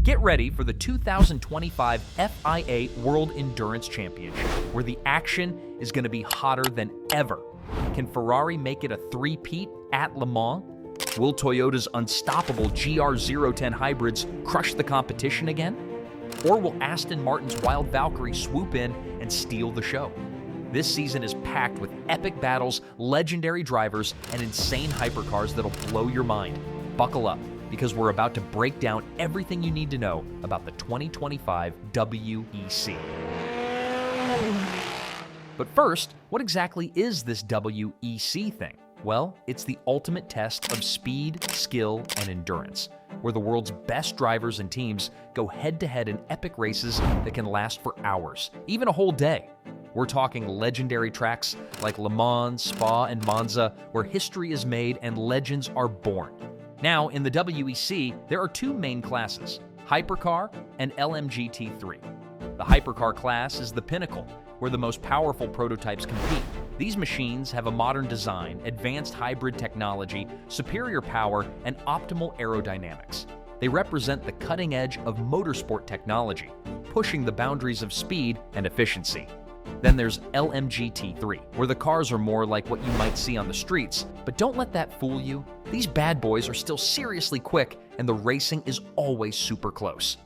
Get ready for the 2025 FIA World Endurance Championship, where the action is going to be hotter than ever. Can Ferrari make it a three-peat at Le Mans? Will Toyota's unstoppable GR010 hybrids crush the competition again? Or will Aston Martin's Wild Valkyrie swoop in and steal the show? This season is packed with epic battles, legendary drivers, and insane hypercars that'll blow your mind. Buckle up, because we're about to break down everything you need to know about the 2025 WEC. But first, what exactly is this WEC thing? Well, it's the ultimate test of speed, skill, and endurance, where the world's best drivers and teams go head-to-head in epic races that can last for hours, even a whole day. We're talking legendary tracks like Le Mans, Spa, and Monza, where history is made and legends are born. Now, in the WEC, there are two main classes, Hypercar and LMGT3. The Hypercar Class is the pinnacle, where the most powerful prototypes compete. These machines have a modern design, advanced hybrid technology, superior power, and optimal aerodynamics. They represent the cutting edge of motorsport technology, pushing the boundaries of speed and efficiency. Then there's LMGT3, where the cars are more like what you might see on the streets. But don't let that fool you. These bad boys are still seriously quick, and the racing is always super close.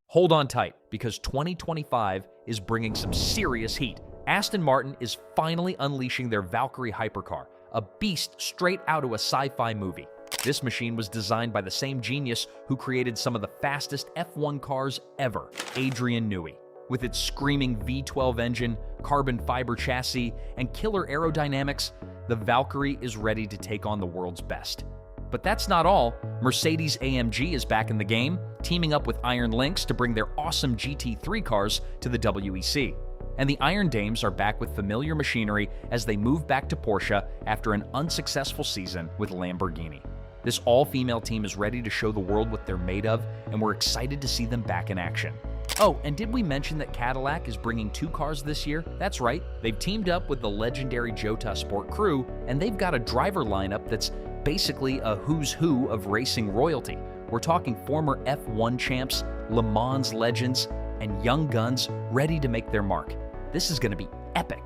Hold on tight, because 2025 is bringing some serious heat. Aston Martin is finally unleashing their Valkyrie hypercar, a beast straight out of a sci-fi movie. This machine was designed by the same genius who created some of the fastest F1 cars ever, Adrian Newey. With its screaming V12 engine, carbon fiber chassis, and killer aerodynamics, the Valkyrie is ready to take on the world's best. But that's not all. Mercedes-AMG is back in the game, teaming up with Iron Lynx to bring their awesome GT3 cars to the WEC. And the Iron Dames are back with familiar machinery as they move back to Porsche after an unsuccessful season with Lamborghini. This all-female team is ready to show the world what they're made of, and we're excited to see them back in action. Oh, and did we mention that Cadillac is bringing two cars this year? That's right, they've teamed up with the legendary Jota Sport crew, and they've got a driver lineup that's basically a who's who of racing royalty. We're talking former F1 champs, Le Mans legends, and young guns ready to make their mark. This is going to be epic.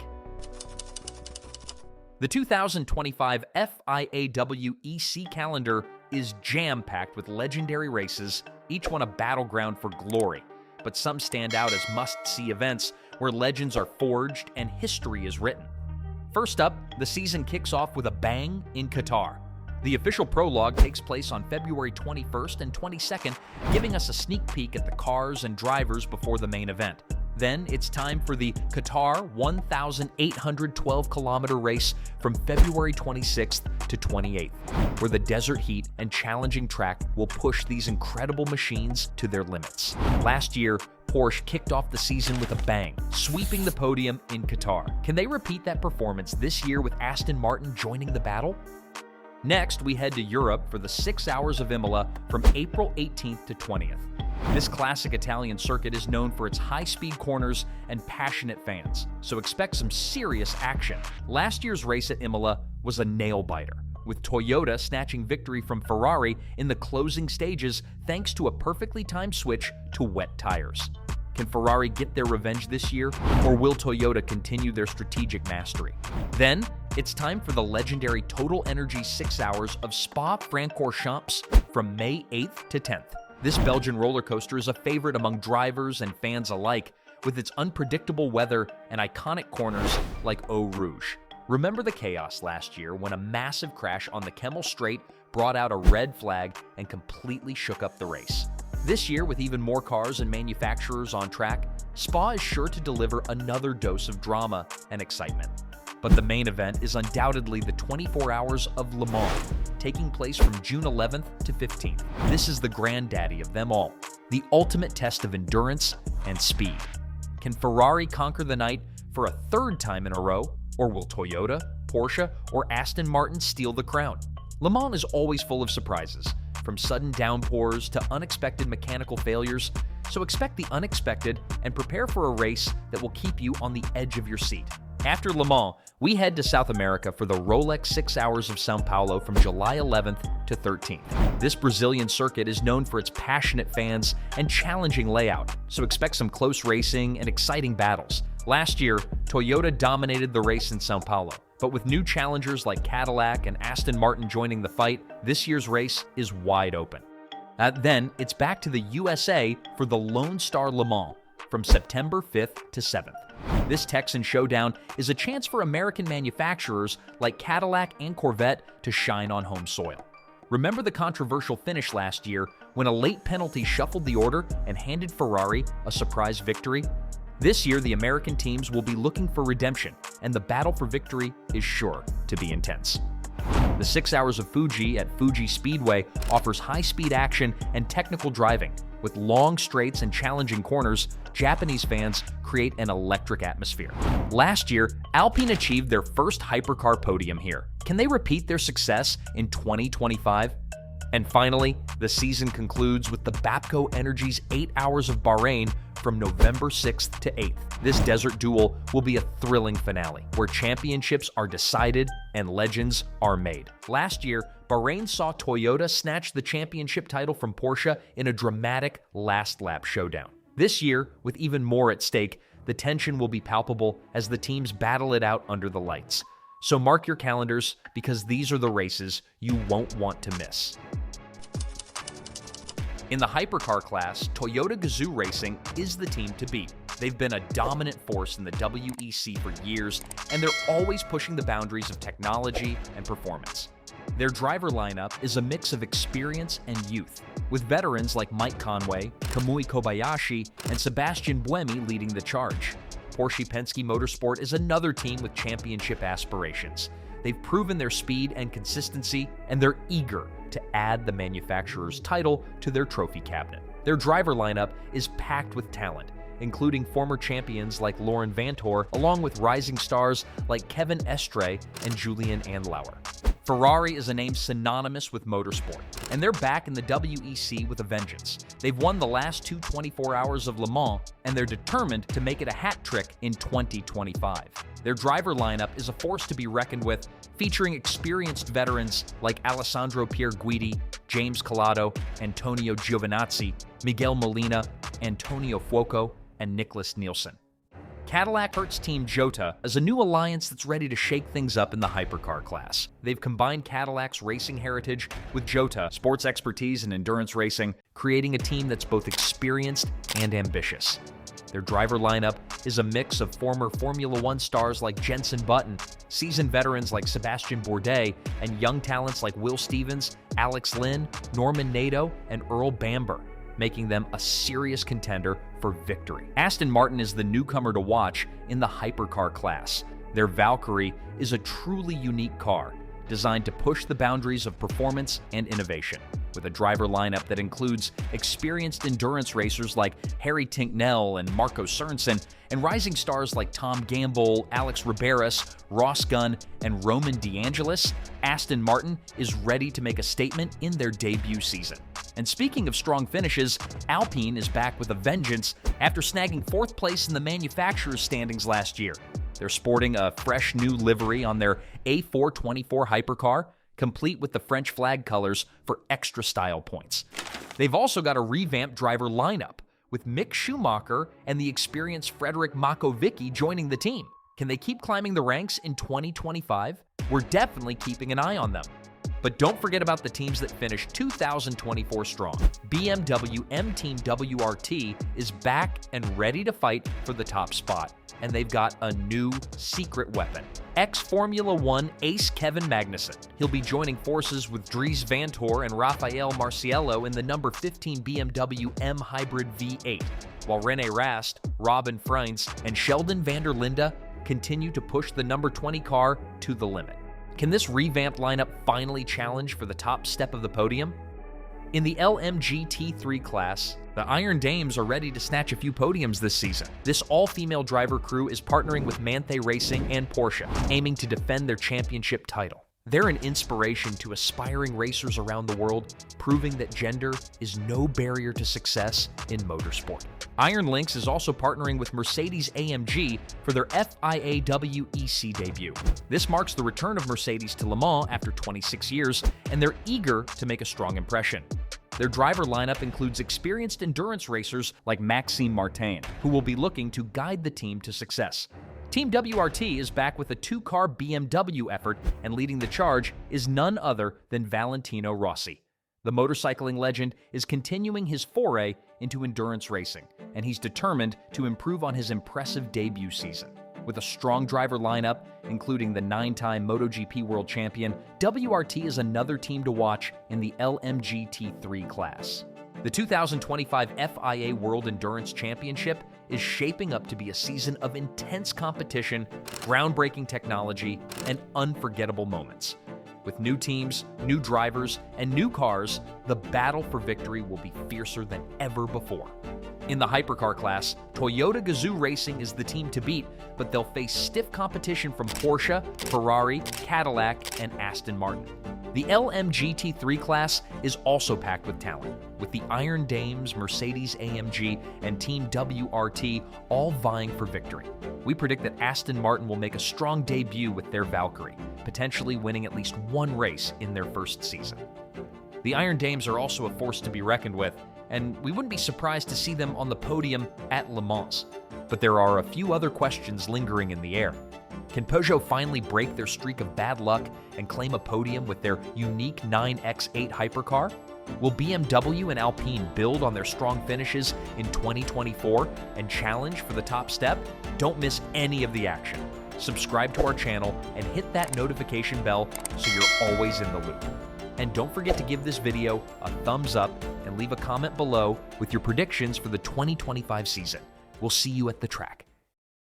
The 2025 FIAWEC calendar is jam-packed with legendary races, each one a battleground for glory. But some stand out as must-see events where legends are forged and history is written. First up, the season kicks off with a bang in Qatar. The official prologue takes place on February 21st and 22nd, giving us a sneak peek at the cars and drivers before the main event. Then it's time for the Qatar 1,812-kilometer race from February 26th to 28th, where the desert heat and challenging track will push these incredible machines to their limits. Last year, Porsche kicked off the season with a bang, sweeping the podium in Qatar. Can they repeat that performance this year with Aston Martin joining the battle? Next, we head to Europe for the 6 hours of Imola from April 18th to 20th. This classic Italian circuit is known for its high-speed corners and passionate fans, so expect some serious action. Last year's race at Imola was a nail-biter, with Toyota snatching victory from Ferrari in the closing stages thanks to a perfectly timed switch to wet tires. Can Ferrari get their revenge this year, or will Toyota continue their strategic mastery? Then, it's time for the legendary Total Energy 6 hours of Spa-Francorchamps from May 8th to 10th. This Belgian roller coaster is a favorite among drivers and fans alike, with its unpredictable weather and iconic corners like Eau Rouge. Remember the chaos last year when a massive crash on the Kemmel Straight brought out a red flag and completely shook up the race. This year, with even more cars and manufacturers on track, Spa is sure to deliver another dose of drama and excitement. But the main event is undoubtedly the 24 hours of Le Mans, taking place from June 11th to 15th. This is the granddaddy of them all, the ultimate test of endurance and speed. Can Ferrari conquer the night for a third time in a row, or will Toyota, Porsche, or Aston Martin steal the crown? Le Mans is always full of surprises, from sudden downpours to unexpected mechanical failures, so expect the unexpected and prepare for a race that will keep you on the edge of your seat. After Le Mans, we head to South America for the Rolex 6 Hours of São Paulo from July 11th to 13th. This Brazilian circuit is known for its passionate fans and challenging layout, so expect some close racing and exciting battles. Last year, Toyota dominated the race in São Paulo, but with new challengers like Cadillac and Aston Martin joining the fight, this year's race is wide open. Then, it's back to the USA for the Lone Star Le Mans from September 5th to 7th. This Texan showdown is a chance for American manufacturers like Cadillac and Corvette to shine on home soil. Remember the controversial finish last year when a late penalty shuffled the order and handed Ferrari a surprise victory? This year, the American teams will be looking for redemption, and the battle for victory is sure to be intense. The 6 Hours of Fuji at Fuji Speedway offers high-speed action and technical driving. With long straights and challenging corners, Japanese fans create an electric atmosphere. Last year, Alpine achieved their first hypercar podium here. Can they repeat their success in 2025? And finally, the season concludes with the Bapco Energy's 8 Hours of Bahrain from November 6th to 8th. This desert duel will be a thrilling finale, where championships are decided and legends are made. Last year, Bahrain saw Toyota snatch the championship title from Porsche in a dramatic last-lap showdown. This year, with even more at stake, the tension will be palpable as the teams battle it out under the lights. So mark your calendars, because these are the races you won't want to miss. In the Hypercar class, Toyota Gazoo Racing is the team to beat. They've been a dominant force in the WEC for years, and they're always pushing the boundaries of technology and performance. Their driver lineup is a mix of experience and youth, with veterans like Mike Conway, Kamui Kobayashi, and Sebastian Buemi leading the charge. Porsche Penske Motorsport is another team with championship aspirations. They've proven their speed and consistency, and they're eager to add the manufacturer's title to their trophy cabinet. Their driver lineup is packed with talent, including former champions like Lauren Vantor, along with rising stars like Kevin Estre and Julian Andlauer. Ferrari is a name synonymous with motorsport, and they're back in the WEC with a vengeance. They've won the last two 24 Hours of Le Mans, and they're determined to make it a hat trick in 2025. Their driver lineup is a force to be reckoned with, featuring experienced veterans like Alessandro Pierguidi, James Calado, Antonio Giovinazzi, Miguel Molina, Antonio Fuoco, and Nicholas Nielsen. Cadillac Hertz Team Jota is a new alliance that's ready to shake things up in the hypercar class. They've combined Cadillac's racing heritage with Jota, sports expertise in endurance racing, creating a team that's both experienced and ambitious. Their driver lineup is a mix of former Formula One stars like Jenson Button, seasoned veterans like Sebastian Bourdais, and young talents like Will Stevens, Alex Lynn, Norman Nato, and Earl Bamber, making them a serious contender for victory. Aston Martin is the newcomer to watch in the hypercar class. Their Valkyrie is a truly unique car, designed to push the boundaries of performance and innovation. With a driver lineup that includes experienced endurance racers like Harry Tinknell and Marco Sorensen, and rising stars like Tom Gamble, Alex Riberas, Ross Gunn, and Roman DeAngelis, Aston Martin is ready to make a statement in their debut season. And speaking of strong finishes, Alpine is back with a vengeance after snagging 4th place in the manufacturer's standings last year. They're sporting a fresh new livery on their A424 hypercar, complete with the French flag colors for extra style points. They've also got a revamped driver lineup, with Mick Schumacher and the experienced Frederic Makovicki joining the team. Can they keep climbing the ranks in 2025? We're definitely keeping an eye on them. But don't forget about the teams that finished 2024 strong. BMW M Team WRT is back and ready to fight for the top spot, and they've got a new secret weapon. Ex-Formula One ace Kevin Magnussen. He'll be joining forces with Dries Vanthoor and Rafael Marciello in the number 15 BMW M Hybrid V8, while René Rast, Robin Freins, and Sheldon van der Linde continue to push the number 20 car to the limit. Can this revamped lineup finally challenge for the top step of the podium? In the LMGT3 class, the Iron Dames are ready to snatch a few podiums this season. This all-female driver crew is partnering with Manthe Racing and Porsche, aiming to defend their championship title. They're an inspiration to aspiring racers around the world, proving that gender is no barrier to success in motorsport. Iron Lynx is also partnering with Mercedes-AMG for their FIAWEC debut. This marks the return of Mercedes to Le Mans after 26 years, and they're eager to make a strong impression. Their driver lineup includes experienced endurance racers like Maxime Martin, who will be looking to guide the team to success. Team WRT is back with a two-car BMW effort, and leading the charge is none other than Valentino Rossi. The motorcycling legend is continuing his foray into endurance racing, and he's determined to improve on his impressive debut season. With a strong driver lineup, including the 9-time MotoGP World Champion, WRT is another team to watch in the LMGT3 class. The 2025 FIA World Endurance Championship is shaping up to be a season of intense competition, groundbreaking technology, and unforgettable moments. With new teams, new drivers, and new cars, the battle for victory will be fiercer than ever before. In the Hypercar Class, Toyota Gazoo Racing is the team to beat, but they'll face stiff competition from Porsche, Ferrari, Cadillac, and Aston Martin. The LMGT3 Class is also packed with talent, with the Iron Dames, Mercedes-AMG, and Team WRT all vying for victory. We predict that Aston Martin will make a strong debut with their Valkyrie, potentially winning at least one race in their first season. The Iron Dames are also a force to be reckoned with, and we wouldn't be surprised to see them on the podium at Le Mans. But there are a few other questions lingering in the air. Can Peugeot finally break their streak of bad luck and claim a podium with their unique 9X8 hypercar? Will BMW and Alpine build on their strong finishes in 2024 and challenge for the top step? Don't miss any of the action. Subscribe to our channel and hit that notification bell so you're always in the loop. And don't forget to give this video a thumbs up and leave a comment below with your predictions for the 2025 season. We'll see you at the track.